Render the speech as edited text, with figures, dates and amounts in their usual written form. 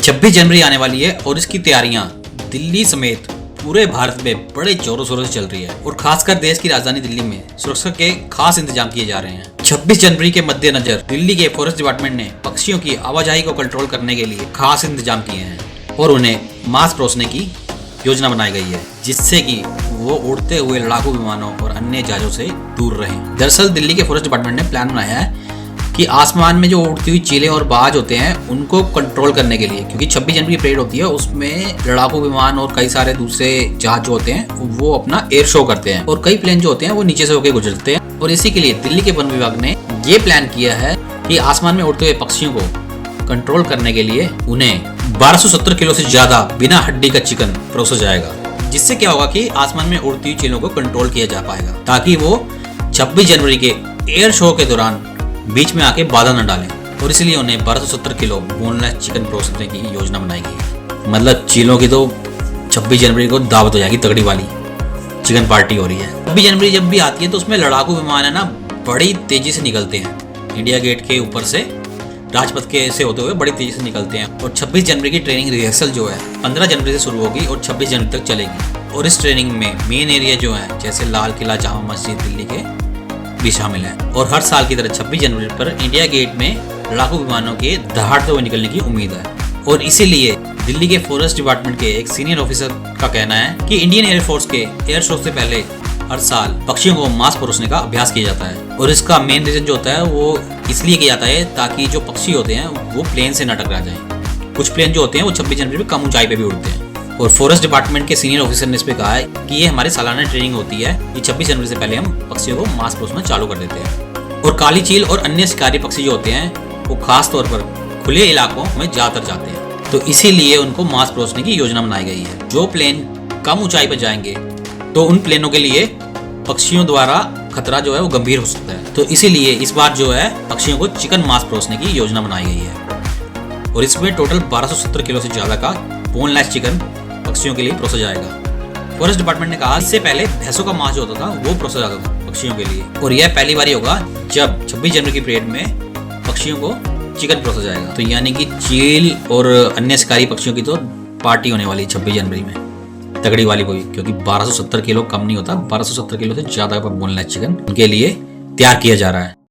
26 जनवरी आने वाली है और इसकी तैयारियां दिल्ली समेत पूरे भारत में बड़े जोरों शोरों से चल रही है और खासकर देश की राजधानी दिल्ली में सुरक्षा के खास इंतजाम किए जा रहे हैं। 26 जनवरी के मद्देनजर दिल्ली के फॉरेस्ट डिपार्टमेंट ने पक्षियों की आवाजाही को कंट्रोल करने के लिए खास इंतजाम किए हैं और उन्हें मांस परोसने की योजना बनाई गई है, जिससे कि वो उड़ते हुए लड़ाकू विमानों और अन्य जहाजों से दूर रहें। दरअसल दिल्ली के फॉरेस्ट डिपार्टमेंट ने प्लान बनाया है कि आसमान में जो उड़ती हुई चीलें और बाज होते हैं उनको कंट्रोल करने के लिए, क्योंकि 26 जनवरी की परेड होती है, उसमें लड़ाकू विमान और कई सारे दूसरे जहाज जो होते हैं वो अपना एयर शो करते हैं और कई प्लेन जो होते हैं वो नीचे से होकर गुजरते हैं। और इसी के लिए दिल्ली के वन विभाग ने ये प्लान किया है कि आसमान में उड़ते हुए पक्षियों को कंट्रोल करने के लिए उन्हें 1270 किलो से ज्यादा बिना हड्डी का चिकन परोसा जाएगा, जिससे क्या होगा कि आसमान में उड़ती हुई चीलों को कंट्रोल किया जा पाएगा ताकि वो 26 जनवरी के एयर शो के दौरान बीच में आके बाधा न डालें। और इसलिए उन्हें 1270 किलो बोनलेस चिकन परोसने की योजना बनाई गई है। मतलब चीलों की तो 26 जनवरी को दावत हो जाएगी, तगड़ी वाली चिकन पार्टी हो रही है। 26 जनवरी जब भी आती है तो उसमें लड़ाकू विमान है ना बड़ी तेजी से निकलते हैं। इंडिया गेट के ऊपर से राजपथ के से होते हुए बड़ी तेजी से निकलते हैं। और 26 जनवरी की ट्रेनिंग रिहर्सल जो है 15 जनवरी से शुरू होगी और 26 जनवरी तक चलेगी। और इस ट्रेनिंग में मेन एरिया जो है जैसे लाल किला, जामा मस्जिद दिल्ली के भी शामिल है। और हर साल की तरह 26 जनवरी पर इंडिया गेट में लड़ाकू विमानों के दहाड़ते हुए निकलने की उम्मीद है। और इसीलिए दिल्ली के फॉरेस्ट डिपार्टमेंट के एक सीनियर ऑफिसर का कहना है कि इंडियन एयरफोर्स के एयर शो से पहले हर साल पक्षियों को मांस परोसने का अभ्यास किया जाता है। और इसका मेन रीजन जो होता है वो इसलिए किया जाता है ताकि जो पक्षी होते हैं वो प्लेन से न टकरा जाएं। कुछ प्लेन जो होते हैं वो 26 जनवरी में कम ऊंचाई पे भी उड़ते हैं। और फॉरेस्ट डिपार्टमेंट के सीनियर ऑफिसर ने इस पे कहा है कि ये हमारी सालाना ट्रेनिंग होती है कि 26 जनवरी से पहले हम पक्षियों को मांस परोसना चालू कर देते हैं। और काली चील और अन्य शिकारी पक्षी जो होते हैं वो खास तौर पर खुले इलाकों में ज्यादातर जाते हैं, तो इसीलिए उनको मांस परोसने की योजना बनाई गई है। जो प्लेन कम ऊंचाई पर जाएंगे तो उन प्लेनों के लिए पक्षियों द्वारा खतरा जो है वो गंभीर हो सकता है, तो इसीलिए इस बार जो है पक्षियों को चिकन मांस परोसने की योजना बनाई गई है। और इसमें टोटल 1270 किलो से ज्यादा का बोनलेस चिकन पक्षियों के लिए परोसा जाएगा। फॉरेस्ट डिपार्टमेंट ने कहा इससे पहले भैंसों का मांस जो होता था वो परोसा जाता था पक्षियों के लिए, और यह पहली बार होगा जब 26 जनवरी की परेड में पक्षियों को चिकन परोसा जाएगा। तो यानी कि चील और अन्य शिकारी पक्षियों की तो पार्टी होने वाली है 26 जनवरी में, तगड़ी वाली कोई, क्योंकि 1270 किलो कम नहीं होता, 1270 किलो से ज्यादा का बोनलेस चिकन उनके लिए तैयार किया जा रहा है।